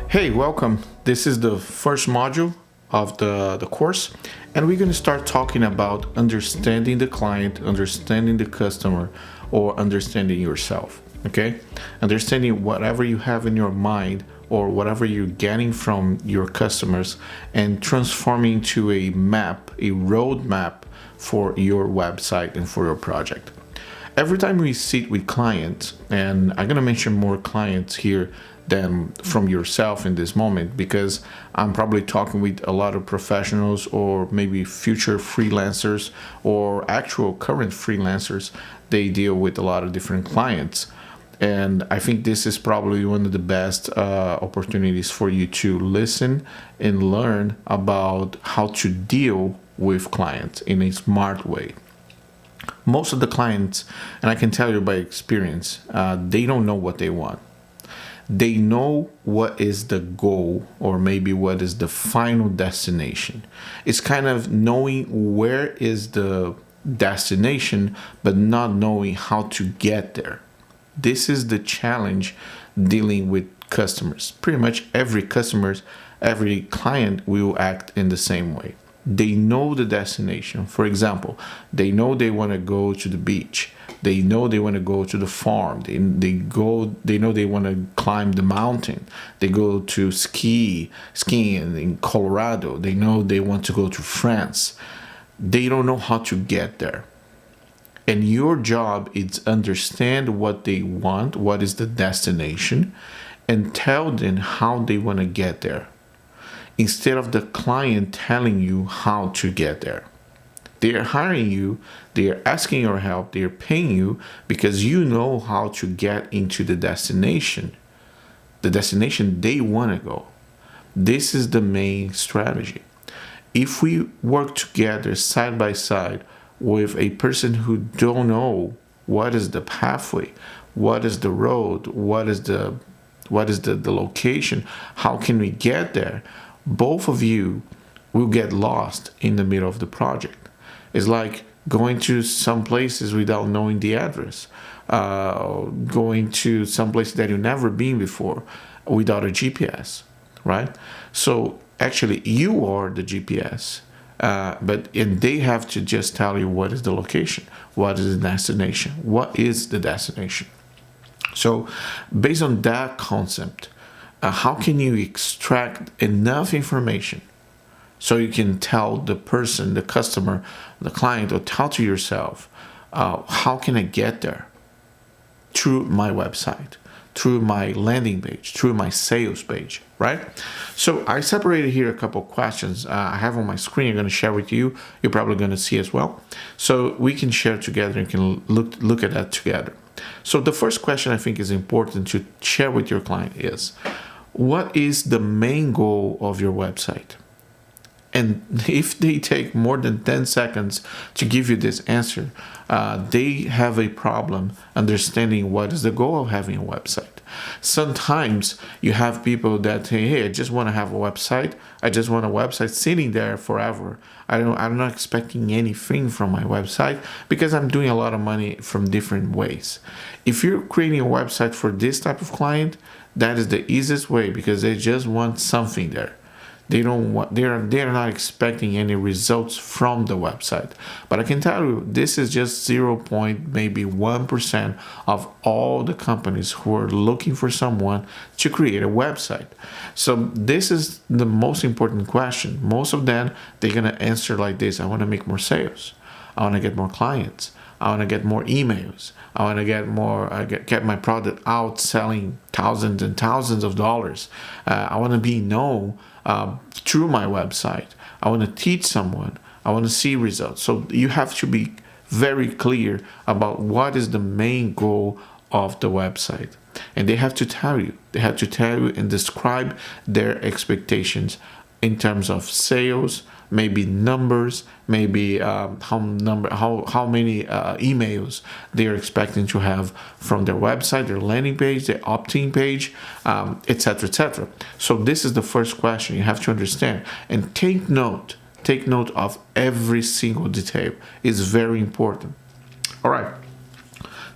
Hey, welcome. This is the first module of the course, and we're going to start talking about understanding the client, understanding the customer, or understanding yourself. Okay? Understanding whatever you have in your mind or whatever you're getting from your customers and transforming to a map, a roadmap for your website and for your project. Every time we sit with clients, and I'm going to mention more clients here than from yourself in this moment because I'm probably talking with a lot of professionals or maybe future freelancers or actual current freelancers. They deal with a lot of different clients. And I think this is probably one of the best opportunities for you to listen and learn about how to deal with clients in a smart way. Most of the clients, and I can tell you by experience, they don't know what they want. They know what is the goal or maybe what is the final destination. It's kind of knowing where is the destination, but not knowing how to get there. This is the challenge dealing with customers. Pretty much every client will act in the same way. They know the destination. For example, they know they want to go to the beach. They know they want to go to the farm. They know they want to climb the mountain. They go to skiing in Colorado. They know they want to go to France. They don't know how to get there. And your job is understand what they want, what is the destination, and tell them how they want to get there. Instead of the client telling you how to get there. They are hiring you, they are asking your help, they are paying you because you know how to get into the destination they want to go. This is the main strategy. If we work together side by side with a person who don't know what is the pathway, what is the road, what is the location, how can we get there, both of you will get lost in the middle of the project. It's like going to some places without knowing the address, going to some place that you've never been before without a GPS, right? So actually you are the GPS, and they have to just tell you what is the location, what is the destination, what is the destination. So based on that concept, how can you extract enough information so you can tell the person, the customer, the client, or tell to yourself, how can I get there? Through my website, through my landing page, through my sales page, right? So I separated here a couple of questions I have on my screen. I'm going to share with you. You're probably going to see as well. So we can share together and can look at that together. So the first question I think is important to share with your client is, what is the main goal of your website? And if they take more than 10 seconds to give you this answer, they have a problem understanding what is the goal of having a website. Sometimes you have people that say, hey, I just want to have a website. I just want a website sitting there forever. I'm not expecting anything from my website because I'm doing a lot of money from different ways. If you're creating a website for this type of client, that is the easiest way because they just want something there. They're not expecting any results from the website. But I can tell you, this is just 0. maybe 1% of all the companies who are looking for someone to create a website. So this is the most important question. Most of them, they're gonna answer like this: I want to make more sales. I want to get more clients. I want to get more emails. I want to get my product out selling thousands and thousands of dollars. I want to be known through my website. I want to teach someone. I want to see results. So you have to be very clear about what is the main goal of the website. And they have to tell you. They have to tell you and describe their expectations in terms of sales, maybe numbers, maybe how many emails they are expecting to have from their website, their landing page, their opt-in page, etc., etc. So this is the first question you have to understand and take note. Take note of every single detail. It's very important. All right.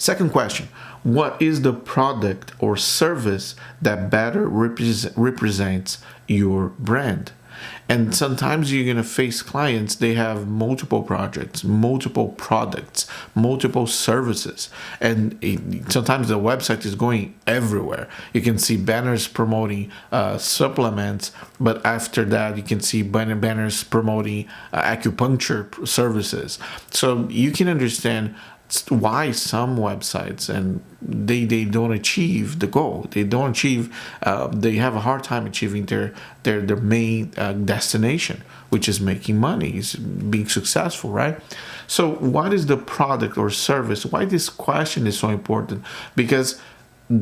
Second question, what is the product or service that better represents your brand? And sometimes you're going to face clients, they have multiple projects, multiple products, multiple services. And sometimes the website is going everywhere. You can see banners promoting supplements, but after that, you can see banners promoting acupuncture services. So you can understand why some websites and they don't achieve the goal. They don't achieve. They have a hard time achieving their main destination, which is making money, is being successful, right? So what is the product or service? Why this question is so important? Because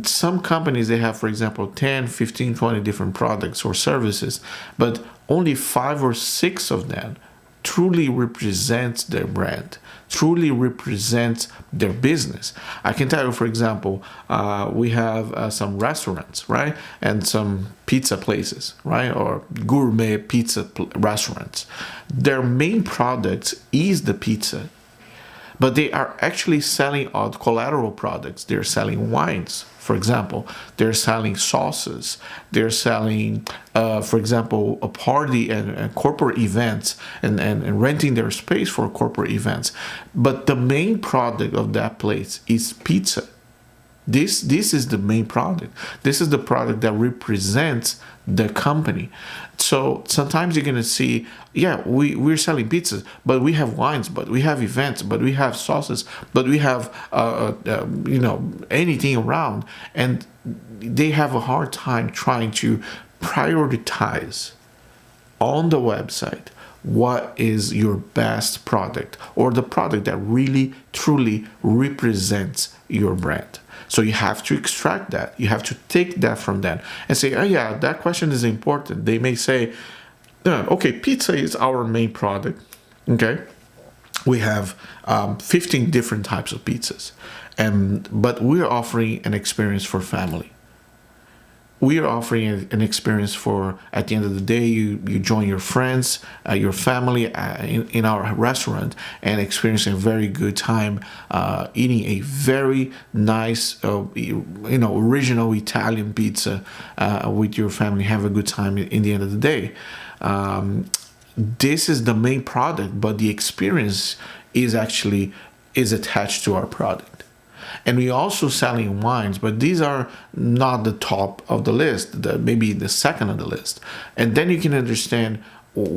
some companies, they have, for example, 10, 15, 20 different products or services, but only 5 or 6 of them truly represents their brand, truly represents their business. I can tell you, for example, we have some restaurants, right? And some pizza places, right? Or gourmet pizza restaurants. Their main product is the pizza, but they are actually selling out collateral products. They're selling wines, for example. They're selling sauces. They're selling, for example, a party and corporate events and renting their space for corporate events. But the main product of that place is pizza. This is the main product. This is the product that represents the company. So sometimes you're gonna see, yeah, we're selling pizzas, but we have wines, but we have events, but we have sauces, but we have anything around, and they have a hard time trying to prioritize on the website what is your best product or the product that really truly represents your brand. So you have to extract that. You have to take that from them and say, oh yeah, that question is important. They may say, okay, pizza is our main product. Okay, we have 15 different types of pizzas, but we're offering an experience for family. We are offering an experience for, at the end of the day, you join your friends, your family in our restaurant and experiencing a very good time eating a very nice, original Italian pizza with your family. Have a good time in the end of the day. This is the main product, but the experience is attached to our product. And we also selling wines, but these are not the top of the list, maybe the second on the list. And then you can understand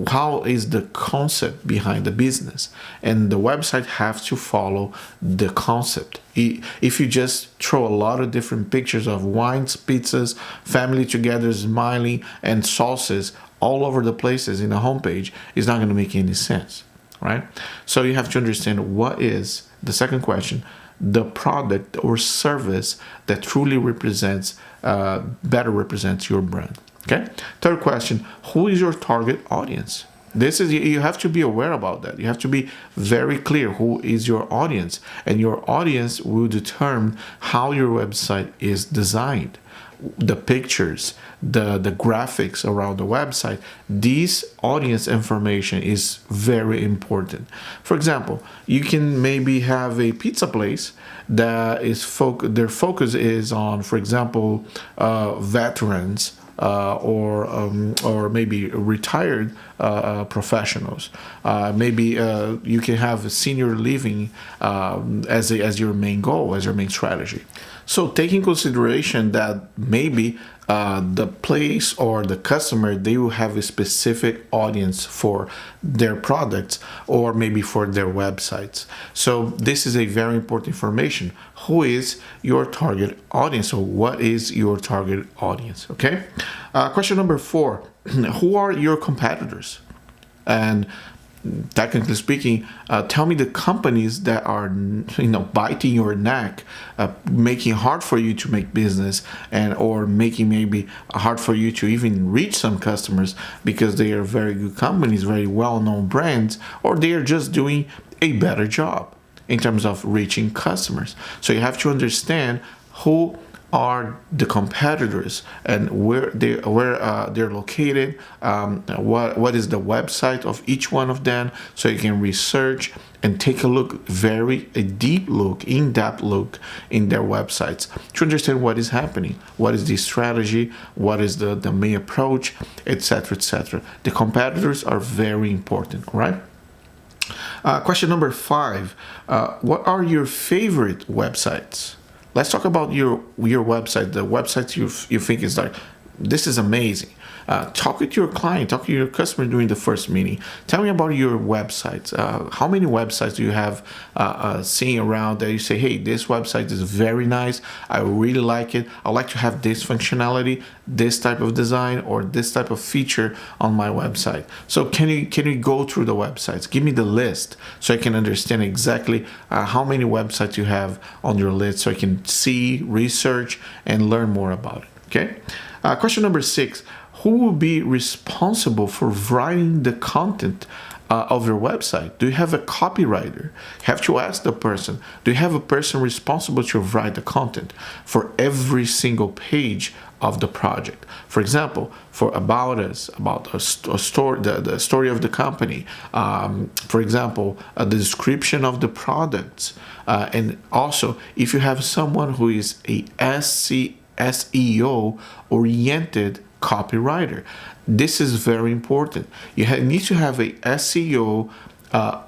how is the concept behind the business. And the website has to follow the concept. If you just throw a lot of different pictures of wines, pizzas, family together, smiling, and sauces all over the places in a homepage, it's not going to make any sense, right? So you have to understand what is the second question, the product or service that truly better represents your brand. Okay. Third question, who is your target audience? You have to be aware about that. You have to be very clear who is your audience, and your audience will determine how your website is designed. The pictures, the graphics around the website, this audience information is very important. For example, you can maybe have a pizza place that is their focus is on, for example, veterans or maybe retired professionals. Maybe you can have senior living as your main goal, as your main strategy. So take in consideration that maybe the place or the customer, they will have a specific audience for their products or maybe for their websites. So this is a very important information. Who is your target audience? So what is your target audience? Okay. Question number 4, who are your competitors? And technically speaking, tell me the companies that are biting your neck, making it hard for you to make business, or making maybe hard for you to even reach some customers because they are very good companies, very well-known brands, or they are just doing a better job in terms of reaching customers. So you have to understand who are the competitors and they're located, what is the website of each one of them, so you can research and take a look, a deep look, in-depth look in their websites to understand what is happening, what is the strategy, what is the main approach, etc., etc. The competitors are very important, right? Question number 5, what are your favorite websites? Let's talk about your website, the websites you think is like, this is amazing. Talk with your client, talk to your customer during the first meeting. Tell me about your websites. How many websites do you have seeing around that you say, hey, this website is very nice, I really like it, I like to have this functionality, this type of design, or this type of feature on my website. So can you go through the websites? Give me the list so I can understand exactly how many websites you have on your list, so I can see, research, and learn more about it. Okay. Question number 6. Who will be responsible for writing the content of your website? Do you have a copywriter? You have to ask the person. Do you have a person responsible to write the content for every single page of the project? For example, for about us, about a story, the story of the company. For example, the description of the products, and also if you have someone who is a SEO oriented copywriter. This is very important. You need to have a SEO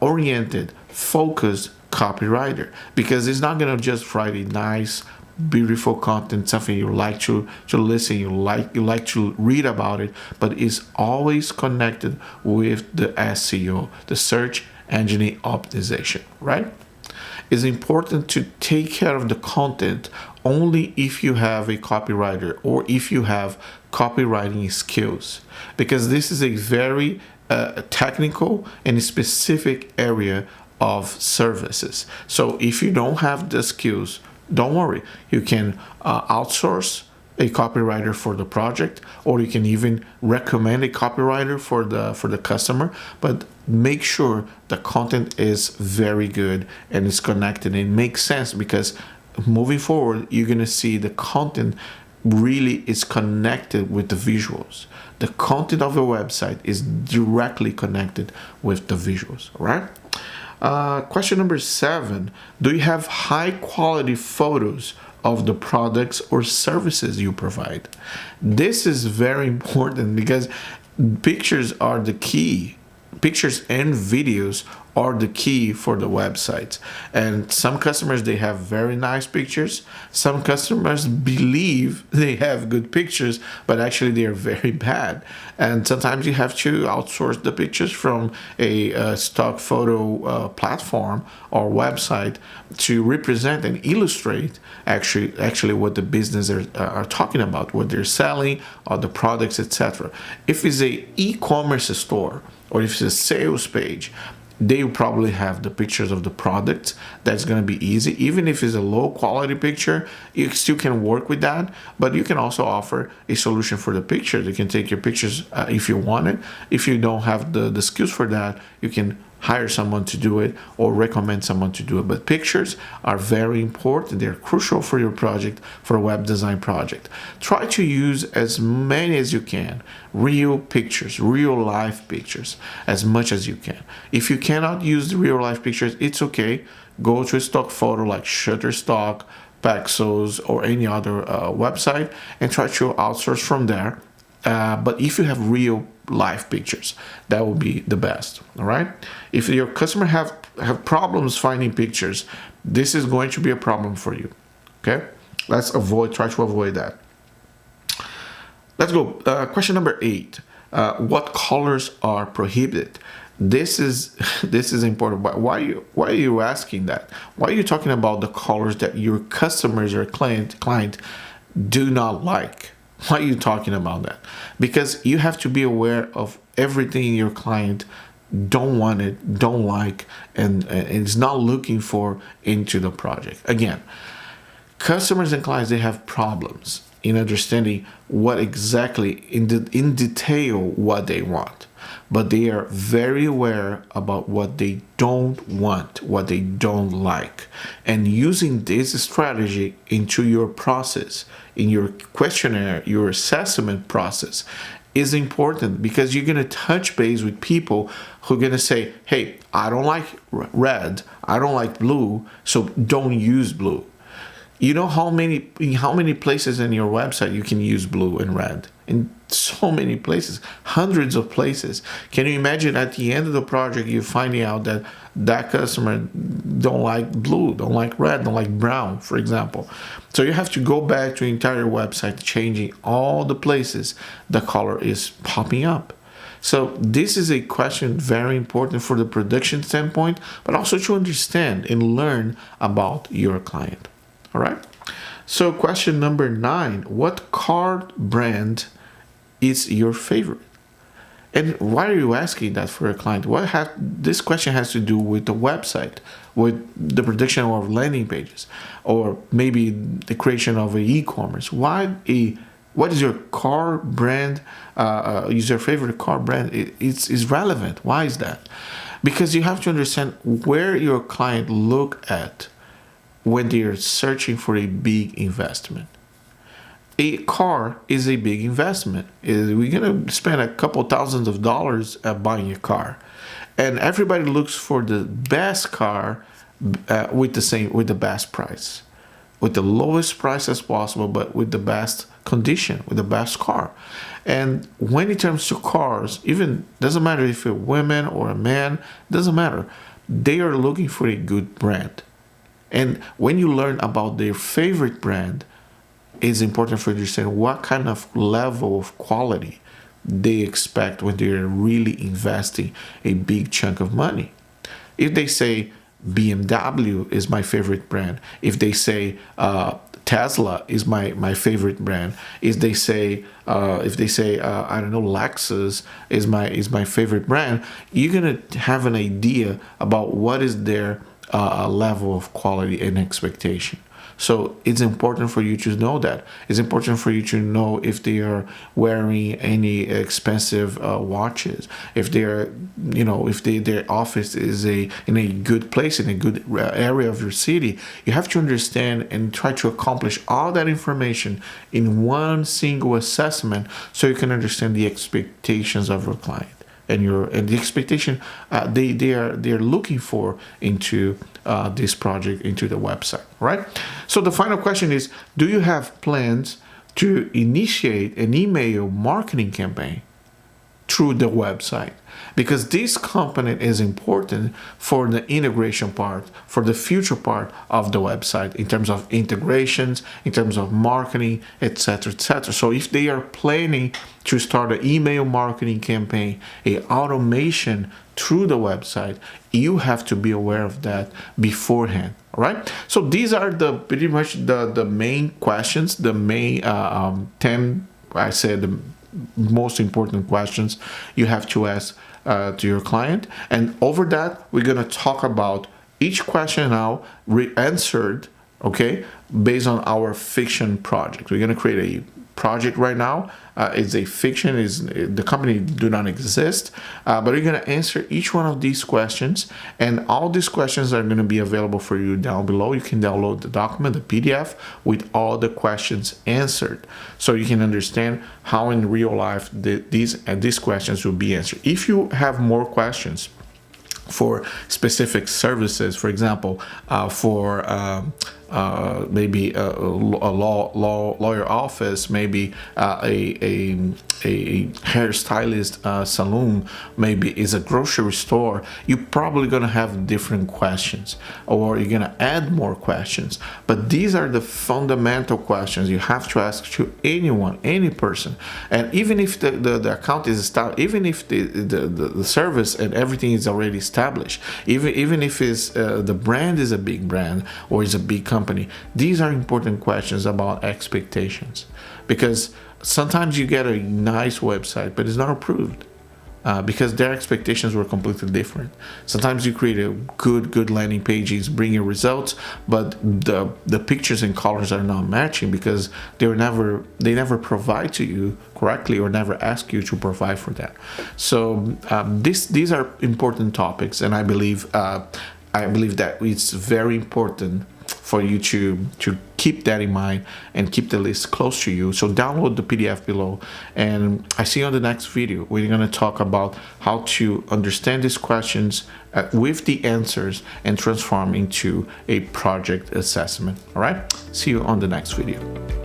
oriented, focused copywriter, because it's not going to just write a nice, beautiful content, something you like to listen, you like to read about it, but it's always connected with the SEO, the search engine optimization, right? It's important to take care of the content only if you have a copywriter or if you have copywriting skills, because this is a very technical and specific area of services. So if you don't have the skills, don't worry. You can outsource a copywriter for the project, or you can even recommend a copywriter for the customer, but make sure the content is very good and it's connected and makes sense, because moving forward you're going to see the content really is connected with the visuals. The content of your website is directly connected with the visuals. All right. Question number 7. Do you have high quality photos of the products or services you provide? This is very important, because pictures are the key. Pictures and videos are the key for the websites. And some customers, they have very nice pictures. Some customers believe they have good pictures, but actually they are very bad. And sometimes you have to outsource the pictures from a stock photo platform or website to represent and illustrate actually what the business are talking about, what they're selling, or the products, etc. If it's a e-commerce store, or if it's a sales page, they probably have the pictures of the product. That's going to be easy. Even if it's a low quality picture, you still can work with that, but you can also offer a solution for the pictures. You can take your pictures if you want it. If you don't have the skills for that, you can hire someone to do it or recommend someone to do it. But pictures are very important. They're crucial for your project, for a web design project. Try to use as many as you can, real pictures, real life pictures, as much as you can. If you cannot use the real life pictures, it's okay. Go to a stock photo like Shutterstock, Pexels, or any other website and try to outsource from there. But if you have real live pictures, that will be the best. All right. If your customer have problems finding pictures, this is going to be a problem for you. Okay. Try to avoid that. Let's go. Question number 8. What colors are prohibited? This is important. Why are you asking that? Why are you talking about the colors that your customers or client do not like? Why are you talking about that? Because you have to be aware of everything your client don't want it, don't like, and is not looking for into the project. Again, customers and clients, they have problems in understanding what exactly in detail what they want. but they are very aware about what they don't want, what they don't like. And using this strategy into your process, in your questionnaire, your assessment process, is important, because you're going to touch base with people who are going to say, hey, I don't like red, I don't like blue, so don't use blue. You know how many places in your website you can use blue and red? In so many places, hundreds of places. Can you imagine at the end of the project you finding out that that customer don't like blue, don't like red, don't like brown, for example? So you have to go back to the entire website, changing all the places the color is popping up. So this is a question very important for the production standpoint, but also to understand and learn about your client. All right. So question number 9, what car brand is your favorite? And why are you asking that for a client? This question has to do with the website, with the production of landing pages, or maybe the creation of an e-commerce. What is your car brand? Is your favorite car brand? It's relevant. Why is that? Because you have to understand where your client look at when they are searching for a big investment. A car is a big investment. We're going to spend a couple thousands of dollars buying a car. And everybody looks for the best car with the best price, with the lowest price as possible, but with the best condition, with the best car. And when it comes to cars, even doesn't matter if you're a woman or a man, doesn't matter. They are looking for a good brand. And when you learn about their favorite brand, it's important for you to understand what kind of level of quality they expect when they're really investing a big chunk of money. If they say BMW is my favorite brand, if they say Tesla is my favorite brand, if they say I don't know, Lexus is my favorite brand, you're gonna have an idea about what is their level of quality and expectation. So it's important for you to know that. It's important for you to know if they are wearing any expensive watches, if they're, if their office is in a good place, in a good area of your city. You have to understand and try to accomplish all that information in one single assessment, so you can understand the expectations of your client and the expectation they're looking for into this project, into the website, right? So the final question is, do you have plans to initiate an email marketing campaign through the website? Because this component is important for the integration part, for the future part of the website, in terms of integrations, in terms of marketing, etc., etc. So if they are planning to start an email marketing campaign, a automation through the website, you have to be aware of that beforehand. All right. So these are pretty much the main questions, the main 10, I said, the most important questions you have to ask to your client. And over that, we're going to talk about each question now answered, okay, based on our fiction project. We're going to create a project right now. It's a fiction, the company do not exist, but we're going to answer each one of these questions, and all these questions are going to be available for you down below. You can download the document, the PDF, with all the questions answered, so you can understand how in real life these questions will be answered. If you have more questions for specific services, for example, for maybe a lawyer office, maybe a hairstylist salon, maybe is a grocery store, you're probably going to have different questions, or you're going to add more questions. But these are the fundamental questions you have to ask to anyone, any person. And even if the account is established, even if the service and everything is already established, even if the brand is a big brand or is a big company, these are important questions about expectations, because sometimes you get a nice website but it's not approved, because their expectations were completely different. Sometimes you create a good landing pages, bring your results, but the pictures and colors are not matching because they never provide to you correctly or never ask you to provide for that. So these are important topics, and I believe that it's very important for you to keep that in mind and keep the list close to you. So download the PDF below, and I see you on the next video. We're going to talk about how to understand these questions with the answers and transform into a project assessment. All right, see you on the next video.